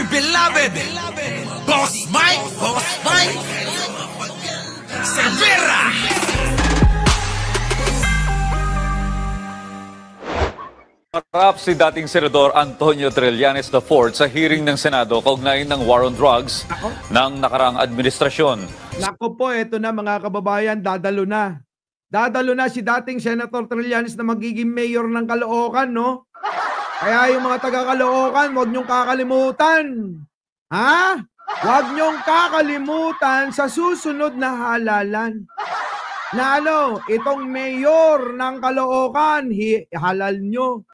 my beloved Boss Mike Cervera. Harap si dating Senador Antonio Trillanes IV sa hearing ng Senado kaugnay ng war on drugs ng nakaraang administrasyon. Nako po, eto na mga kababayan, dadalo na. Dadalo na si dating Senator Trillanes na magiging mayor ng Caloocan, no? Kaya yung mga taga-Caloocan, huwag niyong kakalimutan. Ha? Huwag niyong kakalimutan sa susunod na halalan. Na ano, itong mayor ng Caloocan, halal nyo.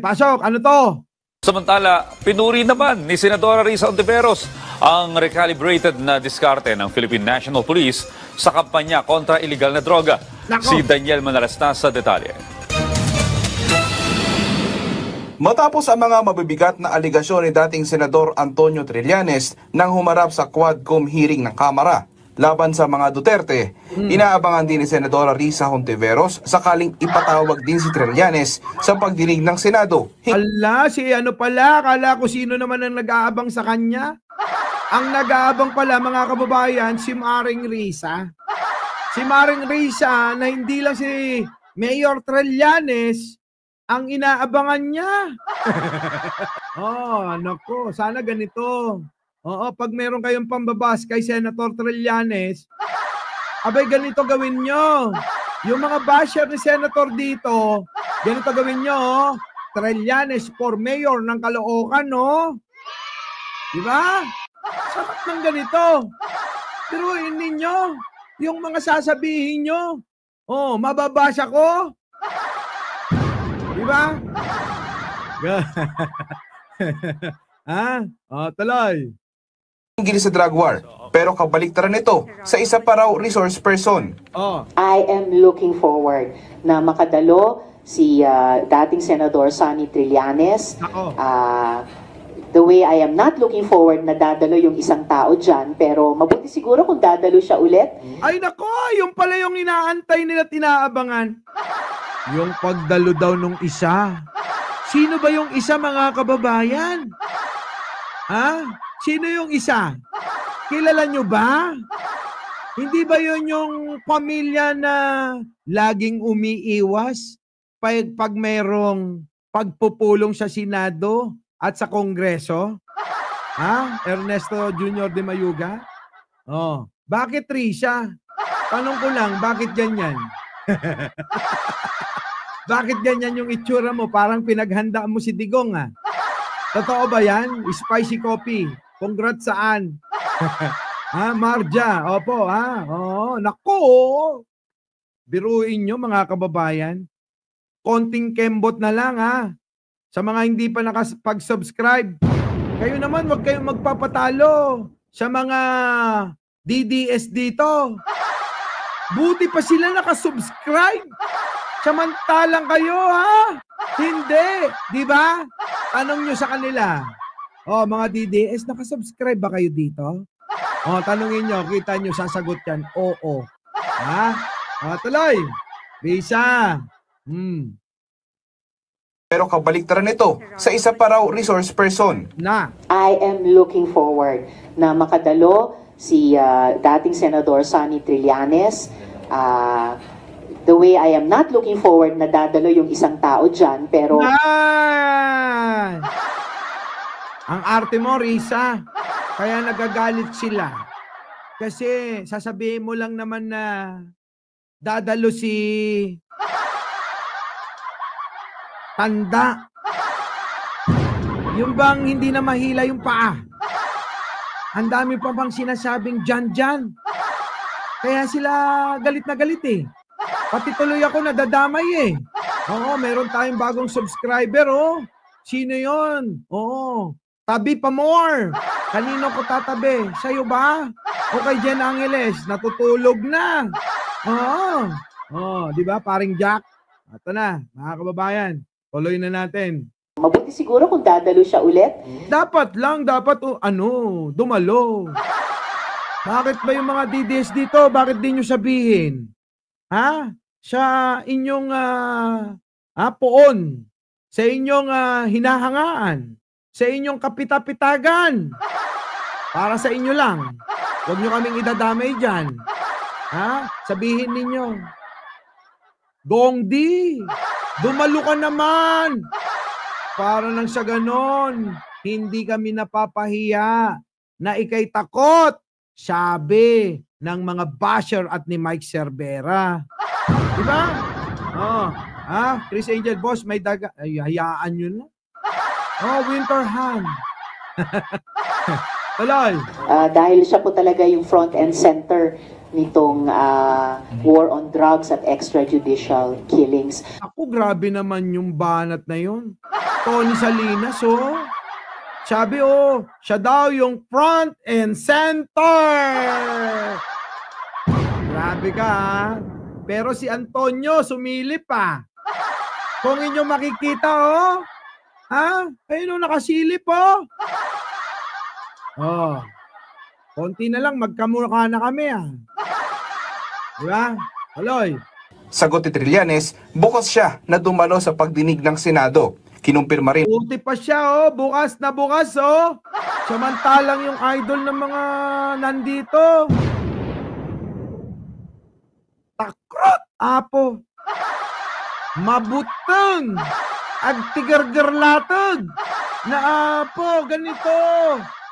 Pasok. Ano to? Samantala, pinuri naman ni Senadora Risa Hontiveros ang recalibrated na diskarte ng Philippine National Police sa kampanya kontra iligal na droga. Nako. Si Daniel Manalastas sa detalye. Matapos ang mga mabibigat na aligasyon ni dating Senador Antonio Trillanes nang humarap sa Quadcom hearing ng Kamara laban sa mga Duterte, inaabangan din ni Senadora Risa Hontiveros sakaling ipatawag din si Trillanes sa pagdinig ng Senado. Ala, si ano pala, kala ko sino naman ang nag-aabang sa kanya. Ang nag-aabang pala mga kababayan, si Maring Risa. Si Maring Risa na hindi lang si Mayor Trillanes ang inaabangan niya. Oh, nako, sana ganito. Oo, pag meron kayong pambabas kay Senator Trillanes, abay ganito gawin nyo. Yung mga basher ni Senator dito, ganito gawin nyo. Trillanes for mayor ng Caloocan, no? Diba? Sarap ng ganito. Tiruin ninyo yung mga sasabihin nyo. Oh, mababasa ko. Diba? Ha? Oh, tuloy. Hinggil sa drug war, pero kabaliktaran nito sa isa pa raw resource person. I am looking forward na makadalo si dating Senador Sonny Trillanes. The way I am not looking forward na dadalo yung isang tao dyan, pero mabuti siguro kung dadalo siya ulit. Ay nako, yung pala yung inaantay nila, tinaabangan. Yung pagdalo daw nung isa. Sino ba yung isa mga kababayan? Ha? Sino yung isa? Kilala nyo ba? Hindi ba yun yung pamilya na laging umiiwas pag merong pagpupulong sa Senado at sa Kongreso? Ha? Ernesto Jr. de Mayuga? Oh, bakit Risha? Tanong ko lang, bakit ganyan? Bakit ganyan yung itsura mo? Parang pinaghandaan mo si Digong, ha? Totoo ba yan? Spicy coffee. Congrats saan? Ha, Marja? Opo, ha? Oo, naku! Biruin nyo, mga kababayan. Konting kembot na lang, ha? Sa mga hindi pa nakapag-subscribe, kayo naman, wag kayong magpapatalo sa mga DDS dito. Buti pa sila nakasubscribe. Samantalang kayo, ha? Hindi. Di ba? Tanong nyo sa kanila. Oh, mga DDS, nakasubscribe ba kayo dito? Oh, tanungin nyo, kita nyo, sasagot yan. Oo. Ha? Tuloy. Risa. Pero kabaliktaran nito sa isa pa raw resource person. I am looking forward na makadalo si dating Senador Sonny Trillanes. The way I am not looking forward na dadalo yung isang tao dyan, pero... Ang arte mo, Risa. Kaya nagagalit sila. Kasi sasabihin mo lang naman na dadalo si Tanda. Yung bang hindi na mahila yung paa. Ang dami pa bang sinasabing dyan. Kaya sila galit na galit eh. Pati tuloy ako nadadamay eh. Oo, meron tayong bagong subscriber, oh. Sino yon? Oo. Tabi pa more. Kanino ko tatabi? Sa'yo ba? O kay Jen Angeles? Natutulog na. Oo. Oh, di ba? Paring Jack. Ito na, mga kababayan. Tuloy na natin. Mabuti siguro kung dadalo siya ulit. Dapat dumalo. Bakit ba yung mga DDS dito? Bakit di nyo sabihin? Ha? Sa inyong poon, sa inyong hinahangaan, sa inyong kapitapitagan. Para sa inyo lang. Huwag nyo kaming idadamay dyan. Ha? Sabihin ninyo, Gongdi, dumalo ka naman. Para nang sa ganon, hindi kami napapahiya na ikay takot. Sabi ng mga basher at ni Mike Cervera. Diba? Oh, Chris Angel, boss, may daga. Ay, hayaan nyo na. Oh, Winterhand. Tuloy. Dahil siya po talaga yung front and center nitong war on drugs at extrajudicial killings. Ako, grabe naman yung banat na yun. Tony Salinas, oh. Sabi, siya daw yung front and center. Grabe ka, ha? Pero si Antonio, sumilip pa. Kung inyo makikita, ayun, nakasilip, konti na lang, magkamukha na kami, Diba? Aloy. Sagot ni Trillanes, bukas siya na dumalo sa pagdinig ng Senado. Kinumpirma rin Buti pa siya, bukas na bukas, Samantalang yung idol ng mga nandito. Takrot, apo. Mabutang. Agtigargarlatag. Na apo, ganito.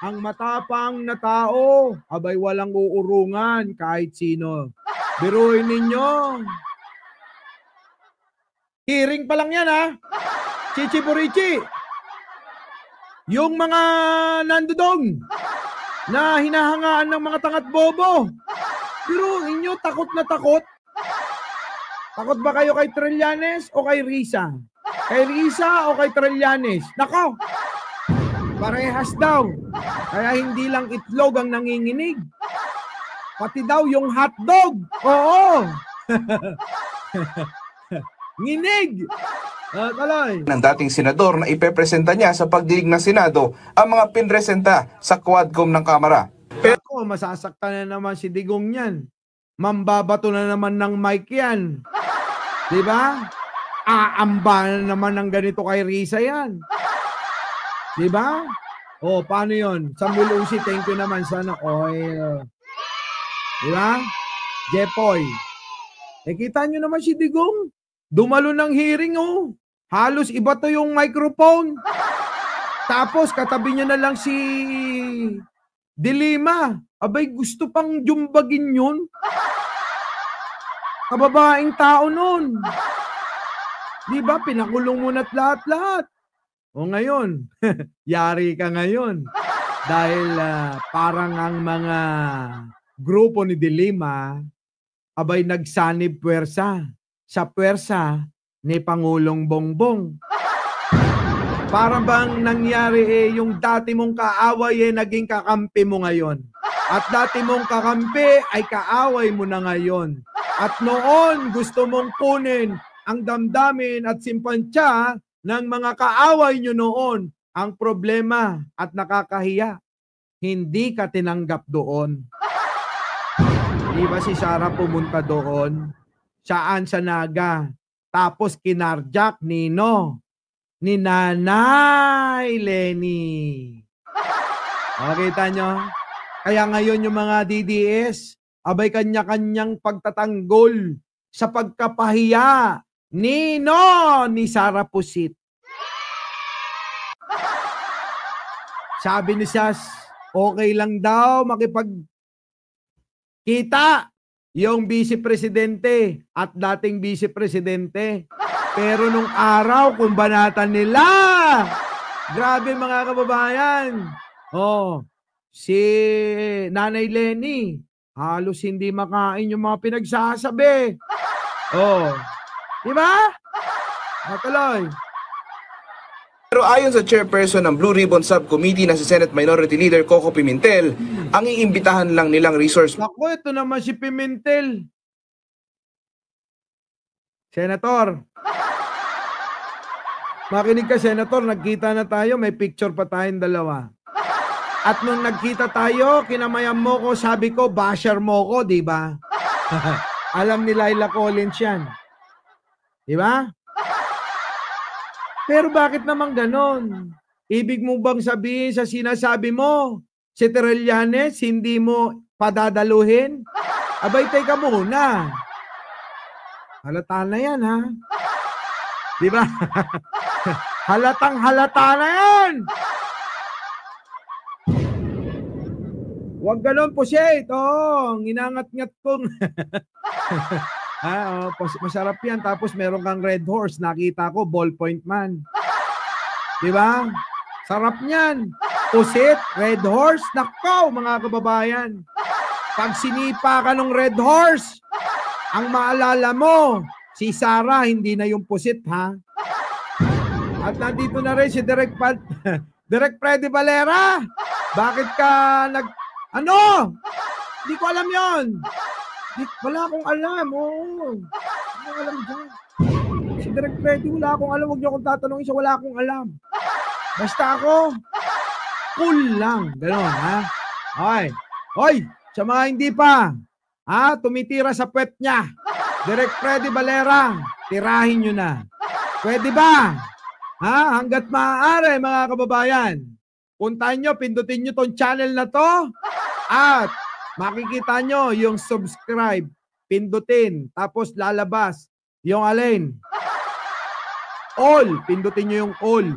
Ang matapang na tao, abay walang uurungan kahit sino. Biruin ninyo. Hearing pa lang yan, Chichi Burichi. Yung mga nandudong na hinahangaan ng mga tangat bobo. Biruin nyo, takot na takot. Takot ba kayo kay Trillanes o kay Risa? Kay Risa o kay Trillanes? Nako, parehas daw. Kaya hindi lang itlog ang nanginginig. Pati daw yung hotdog. Oo. Nginig. Tuloy. ng dating senador na ipepresenta niya sa pagdinig ng Senado ang mga pinresenta sa Quadcom ng Kamara. Pero masasaktan na naman si Digong yan. Mambabato na naman ng mic yan. Diba? Aamba na naman ng ganito kay Risa yan. Diba? Paano yun? Samuel Usi, thank you naman. Sana oil. Diba? Jepoy. Kita nyo naman si Digong. Dumalo ng hearing, Halos iba to yung microphone. Tapos katabi niya na lang si Dilima. Abay, gusto pang jumbagin yun. Kababaeng tao nun. Diba? Pinakulong mo na't lahat-lahat. Ngayon, yari ka ngayon. Dahil parang ang mga grupo ni Dilima, abay nagsanib puwersa sa puwersa ni Pangulong Bongbong. Para bang nangyari yung dati mong kaaway naging kakampi mo ngayon. At dati mong kakampi ay kaaway mo na ngayon. At noon gusto mong kunin ang damdamin at simpansya ng mga kaaway nyo noon. Ang problema at nakakahiya, hindi ka tinanggap doon. Di ba si Sarah pumunta doon? Saan sa Naga? Tapos kinarjak ni Nanay Lenny. Kita nyo? Kaya ngayon yung mga DDS, abay kanya-kanyang pagtatanggol sa pagkapahiya ni Sarah Pusit. Sabi ni Sas, okay lang daw makipagkita yung vice-presidente at dating vice-presidente. Pero nung araw, kung banatan nila, grabe mga kababayan. Si Nanay Lenny, halos hindi makain yung mga pinagsasabi. Di ba? Tuloy. Pero ayon sa chairperson ng Blue Ribbon Subcommittee na si Senate Minority Leader Coco Pimentel, ang iimbitahan lang nilang resource. Naku, ito naman si Pimentel. Senator. Makinig ka, Senator. Nagkita na tayo. May picture pa tayong dalawa. At nung nagkita tayo, kinamayan mo ko, sabi ko, basher mo ko, di ba? Alam ni Laila Collins yan. Di ba? Pero bakit naman ganon? Ibig mo bang sabihin sa sinasabi mo, si Trillanes, hindi mo padadaluhin? Abay, teka muna. Halata na yan, ha? Di ba? Halatang halata na yan! Huwag ganon po siya. Ito, ginangat-ngat kong... masarap yan. Tapos meron kang red horse. Nakita ko, ballpoint man. Di ba? Sarap niyan. Pusit, red horse. Nakaw, mga kababayan. Pag sinipa ka ng red horse, ang maalala mo, si Sarah, hindi na yung pusit, ha? At nandito na rin si Direk Freddy Valera. Bakit ka Ano? Hindi ko alam yon. Wala akong alam. Oo. Wala akong alam dyan. Si Direk Freddy, wala akong alam. Huwag niyo akong tatanungin siya, wala akong alam. Basta ako, cool lang. Ganon, ha? Okay. Hoy, sa mga hindi pa, tumitira sa puwet niya. Direk Freddy Valera, tirahin nyo na. Pwede ba? Hanggat maaari, mga kababayan. Puntahan nyo, pindutin nyo tong channel na to. At makikita nyo yung subscribe. Pindutin. Tapos lalabas yung alin. All. Pindutin nyo yung all.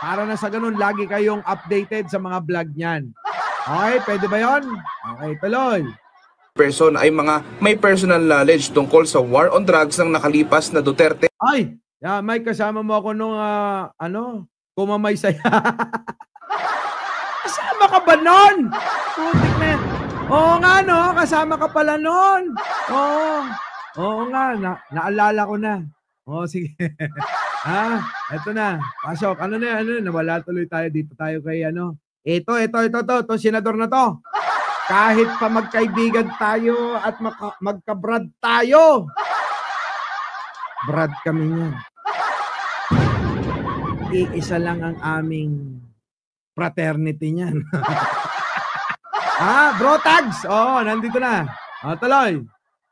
Para na sa ganun, lagi kayong updated sa mga vlog niyan. Okay, pwede ba yun? Okay, tuloy. Person ay mga may personal knowledge tungkol sa war on drugs ng nakalipas na Duterte. Ay, may kasama mo ako nung kumamay saya. Kasama ka ba nun? Putik na. Oo nga, no? Kasama ka pala nun. Oo nga, naalala ko na. Sige. Eto na. Pasok. Ano na, nawala tuloy tayo. Dito tayo kay Ito, senador na to. Kahit pa magkaibigan tayo at magka-brad tayo. Brad kami niyan. Iisa lang ang aming fraternity niyan. Bro tags. Nandito na. Tuloy.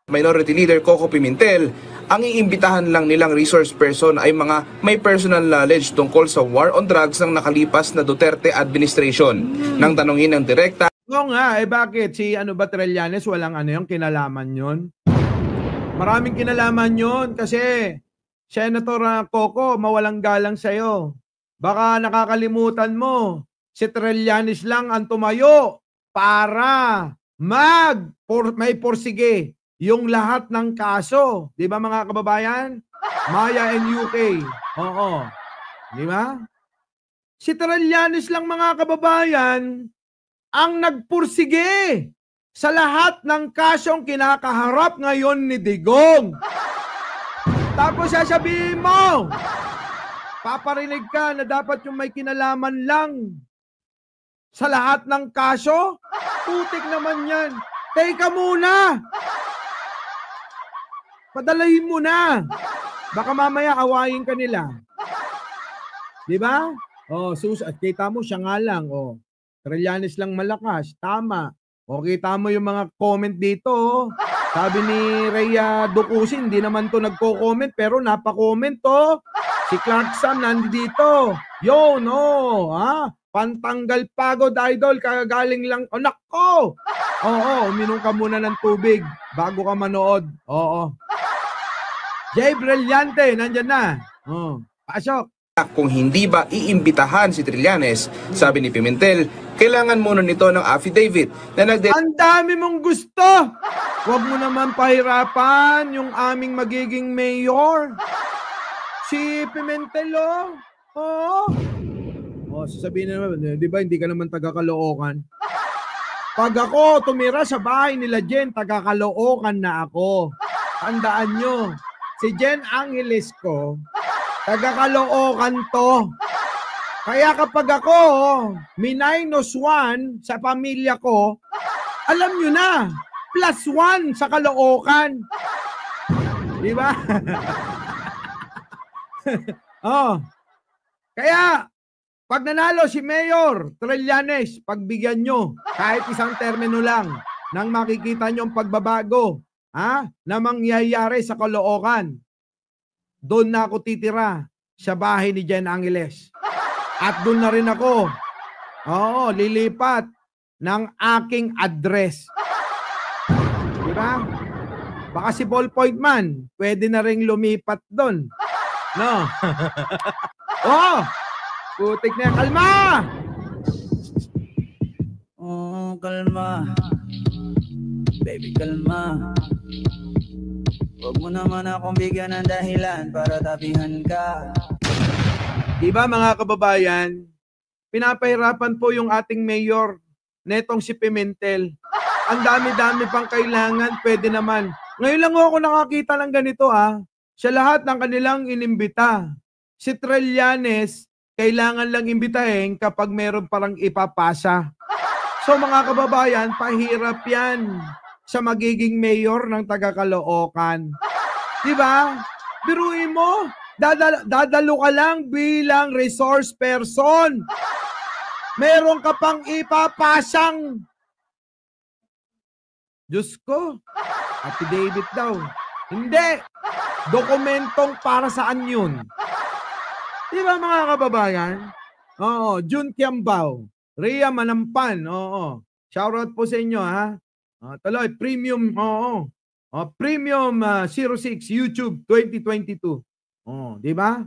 Minority Leader Coco Pimentel, ang iimbitahan lang nilang resource person ay mga may personal knowledge tungkol sa war on drugs ng nakalipas na Duterte administration. Nang tanungin ng direkta, oo nga, bakit? Si Trillanes, walang yung kinalaman yun? Maraming kinalaman yun kasi Senator Coco, mawalang galang sa'yo. Baka nakakalimutan mo, si Trillanes lang ang tumayo para may porsige yung lahat ng kaso. Di ba mga kababayan? Maya and UK. Oo. Di ba? Si Trillanes lang mga kababayan ang nagpursige sa lahat ng kasyong kinakaharap ngayon ni Digong. Tapos sasabihin mo, paparinig ka na dapat yung may kinalaman lang sa lahat ng kaso? Putik naman yan. Teka muna. Padalahin mo na. Baka mamaya awayin ka nila. Di ba? At kita mo siya nga lang. Trillanes lang malakas. Tama. Kita mo yung mga comment dito. Sabi ni Rhea Ducusin, hindi naman to nagko-comment pero napa-comment to. Si Clark Sam nandito. Yun, pantanggal pagod, idol. Kagagaling lang. Nako! Uminom ka muna ng tubig bago ka manood. Jay Brillante, nandyan na. Pasok. Kung hindi ba iimbitahan si Trillanes, sabi ni Pimentel, kailangan muna nito ng affidavit na Ang dami mong gusto! Huwag mo naman pahirapan yung aming magiging mayor. Si Pimentel, sasabihin na naman, di ba hindi ka naman taga-Caloocan? Pag ako tumira sa bahay nila Jen, taga-Caloocan na ako. Tandaan nyo, si Jen Angeles ko, taga-Caloocan to. Kaya kapag ako, -1 sa pamilya ko, alam nyo na, +1 sa Caloocan. Di ba? Kaya, pag nanalo si Mayor Trillanes, pagbigyan nyo, kahit isang termino lang, nang makikita nyo ang pagbabago, na mangyayari sa Caloocan. Doon na ako titira sa bahay ni Jen Angeles. At doon na rin ako. Oo, lilipat ng aking address. Di ba? Baka si Ballpoint Man, pwede na rin lumipat doon. No? Oh! Putik na yan. Kalma! Oh, kalma. Baby, kalma. Huwag mo naman akong bigyan ng dahilan para tabihan ka. Diba mga kababayan, pinapahirapan po yung ating mayor netong si Pimentel. Ang dami-dami pang kailangan, pwede naman. Ngayon lang ako nakakita ng ganito sa lahat ng kanilang inimbita. Si Trillanes, kailangan lang imbitahin kapag meron parang ipapasa. So mga kababayan, pahirap yan sa magiging mayor ng taga-Caloocan. Diba? Biruin mo, dadalo ka lang bilang resource person. Meron ka pang ipapasang. Diyos ko, affidavit daw. Hindi. Dokumentong para saan yun? Diba mga kababayan? Oo, June Kiambao, Rhea Manampan, oo. Shoutout po sa inyo tuloy, premium, premium 06 YouTube 2022. Di ba?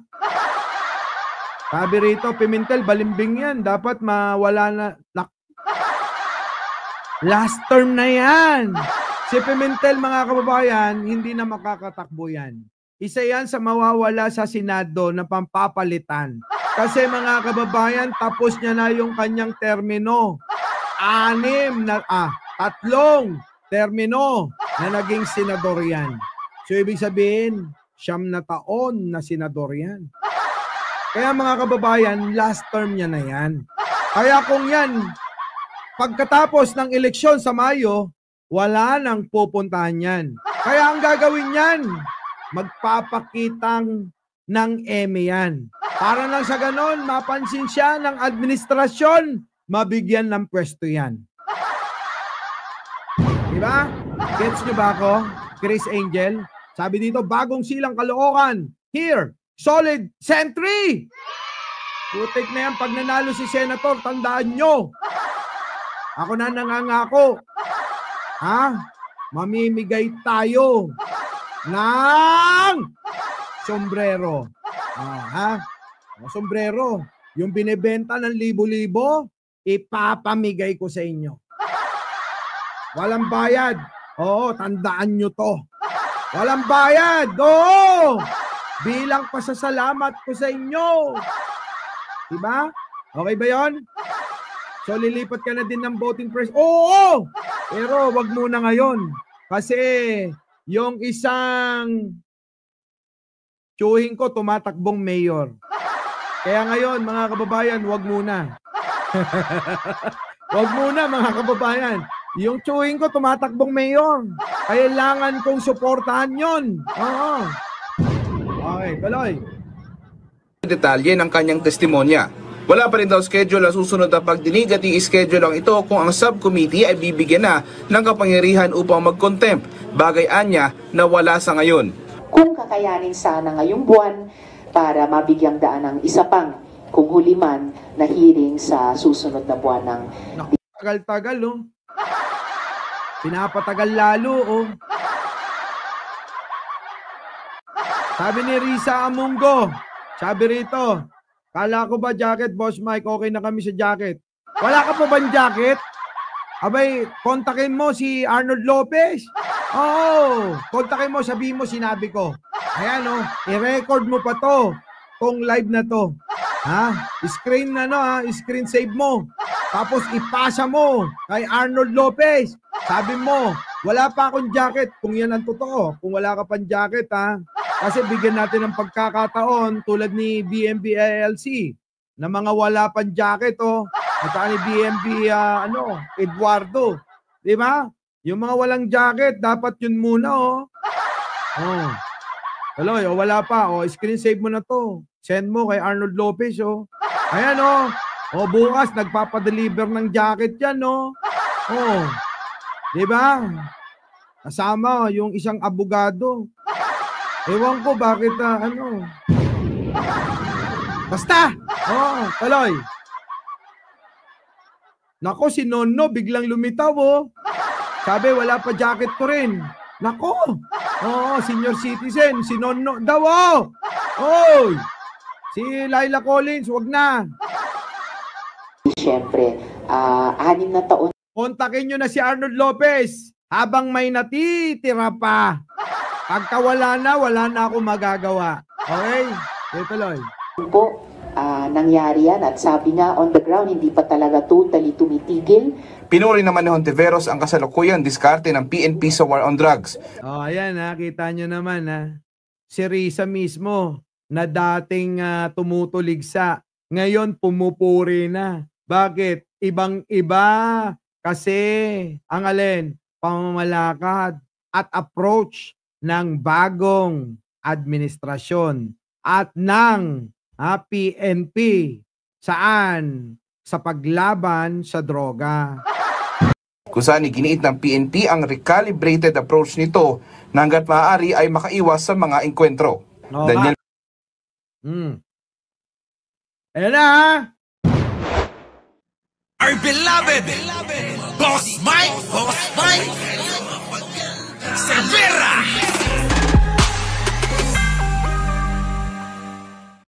Sabi rito, Pimentel, balimbing yan. Dapat mawala na. Last term na yan. Si Pimentel, mga kababayan, hindi na makakatakbo yan. Isa yan sa mawawala sa Senado na pampapalitan. Kasi mga kababayan, tapos niya na yung kanyang termino. 3 termino na naging senador yan. So, ibig sabihin, 9 na taon na senador yan. Kaya mga kababayan, last term niya na yan. Kaya kung yan, pagkatapos ng eleksyon sa Mayo, wala nang pupuntahan yan. Kaya ang gagawin yan, magpapakitang ng eme yan. Para lang sa ganon, mapansin siya ng administrasyon, mabigyan ng pwesto yan. Diba? Gets nyo ba ako? Chris Angel? Sabi dito, bagong silang Caloocan. Here, solid sentry! Putik na yan, pag nanalo si Senator, tandaan nyo. Ako na nangangako. Mamimigay tayo ng sombrero. Sombrero. Yung binibenta ng libo-libo, ipapamigay ko sa inyo. Walang bayad. Oo, tandaan nyo to. Walang bayad. Oo. Bilang pasasalamat ko sa inyo. Diba? Okay ba yon? So, lilipat ka na din ng voting press. Oo! Pero wag muna ngayon. Kasi yung isang tiyuhin ko tumatakbong mayor. Kaya ngayon, mga kababayan, wag muna. Wag muna, mga kababayan. Yung tiyuhin ko tumatakbong mayor. Kailangan kong suportahan yon. Oo. Okay, tuloy. Detalye ng kanyang testimonya. Wala pa rin daw schedule ang susunod na pagdinig at i-schedule lang ito kung ang subcommittee ay bibigyan na ng kapangyarihan upang mag-contempt. Bagay anya na wala sa ngayon. Kung kakayanin sana ngayong buwan para mabigyang daan ng isa pang kung huli man na hearing sa susunod na buwan ng... Tagal-tagal, oh. Pinapatagal lalo, oh. Sabi ni Risa Amungo, sabi rito, kala ko ba jacket, Boss Mike? Okay na kami sa jacket. Wala ka pa bang jacket? Abay, kontakin mo si Arnold Lopez. Oo, kontakin mo, sabihin mo, sinabi ko. Ayan, oh, i-record mo pa to, tong live na to. Screen screen save mo. Tapos ipasa mo kay Arnold Lopez. Sabi mo, wala pa akong jacket. Kung yan ang totoo, kung wala ka pang jacket, kasi bigyan natin ng pagkakataon tulad ni BMB ALC na mga wala pang jacket, at ni BMB Eduardo. Di ba? Yung mga walang jacket, dapat yun muna, Tuloy, wala pa. Screen save mo na to. Send mo kay Arnold Lopez, Ayan, bukas, nagpapadeliver ng jacket yan, Di ba? Kasama yung isang abogado. Ewan ko bakit, Basta! Oo, tuloy. Nako, si Nonno biglang lumitaw, oh. Sabi, wala pa jacket ko rin. Nako! Oo, senior citizen, si Nonno daw, oh! Oy! Si Laila Collins, wag na. Siyempre, 6 na taon Kontakin nyo na si Arnold Lopez habang may natitira pa. Pagka wala na ako magagawa. Okay? Tuloy. po nangyari yan at sabi nga on the ground hindi pa talaga totally tumitigil. Pinuri naman ni Hontiveros ang kasalukuyan diskarte ng PNP sa war on drugs. Oh, ayan ha, kita nyo naman ha. Si Risa mismo na dating tumutuligsa, ngayon pumupuri na. Bakit? Ibang-iba kasi ang alin, pamamalakad at approach ng bagong administrasyon at ng PNP. Saan? Sa paglaban sa droga. Kung saan iginiit ng PNP ang recalibrated approach nito na hanggat maaari ay makaiwas sa mga engkwentro. Oh, Daniel Ayan na ha. Our beloved Boss Mike! Boss Mike!